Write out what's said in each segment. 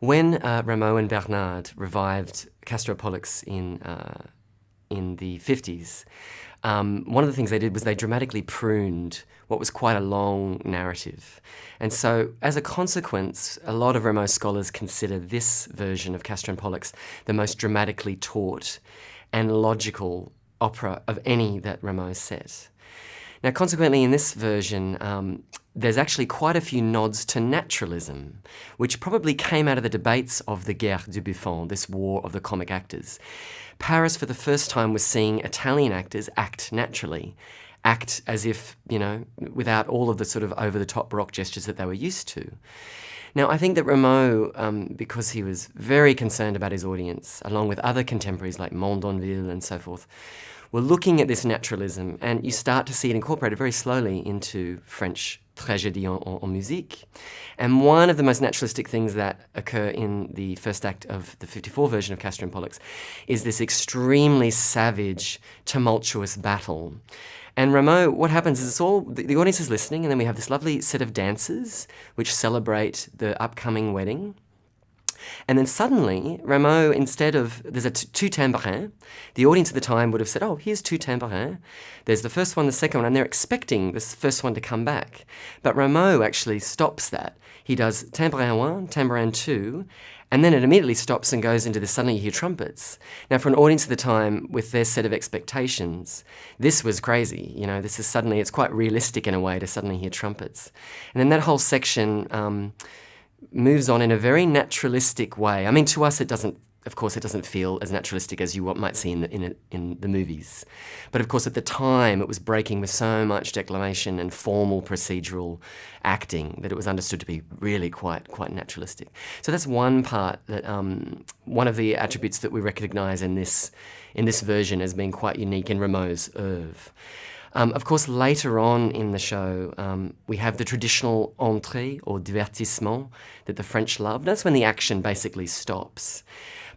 When Rameau and Bernard revived Castor Pollux in the 50s, one of the things they did was they dramatically pruned what was quite a long narrative. And so, as a consequence, a lot of Rameau scholars consider this version of Castor and Pollux the most dramatically taut and logical opera of any that Rameau set. Now, consequently, in this version, there's actually quite a few nods to naturalism, which probably came out of the debates of the Guerre du Buffon, this war of the comic actors. Paris, for the first time, was seeing Italian actors act naturally, act as if, without all of the sort of over-the-top Baroque gestures that they were used to. Now, I think that Rameau, because he was very concerned about his audience, along with other contemporaries like Mondonville and so forth, were looking at this naturalism, and you start to see it incorporated very slowly into French tragédie en musique. And one of the most naturalistic things that occur in the first act of the 54 version of Castor and Pollux is this extremely savage, tumultuous battle. And Rameau, what happens is the audience is listening, and then we have this lovely set of dances which celebrate the upcoming wedding. And then suddenly, Rameau, instead of, there's two tambourins. The audience at the time would have said, oh, here's two tambourins. There's the first one, the second one, and they're expecting this first one to come back. But Rameau actually stops that. He does tambourin one, tambourin two, and then it immediately stops and goes into this, suddenly you hear trumpets. Now, for an audience at the time with their set of expectations, this was crazy. This is suddenly, it's quite realistic in a way to suddenly hear trumpets. And then that whole section moves on in a very naturalistic way. I mean, to us, it doesn't feel as naturalistic as you might see in the movies. But of course, at the time, it was breaking with so much declamation and formal procedural acting that it was understood to be really quite naturalistic. So that's one part that one of the attributes that we recognise in this version as being quite unique in Rameau's oeuvre. Of course, later on in the show, we have the traditional entrée or divertissement that the French love. That's when the action basically stops.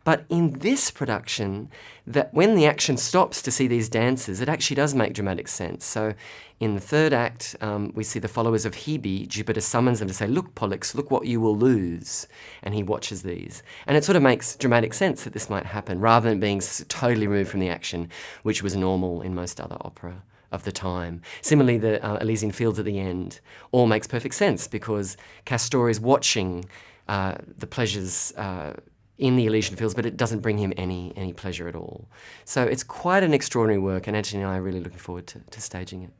But in this production, that when the action stops to see these dances, it actually does make dramatic sense. So in the third act, we see the followers of Hebe. Jupiter summons them to say, look, Pollux, look what you will lose. And he watches these. And it sort of makes dramatic sense that this might happen, rather than being totally removed from the action, which was normal in most other opera of the time. Similarly, the Elysian Fields at the end all makes perfect sense because Castor is watching the pleasures in the Elysian Fields, but it doesn't bring him any pleasure at all. So it's quite an extraordinary work, and Antony and I are really looking forward to staging it.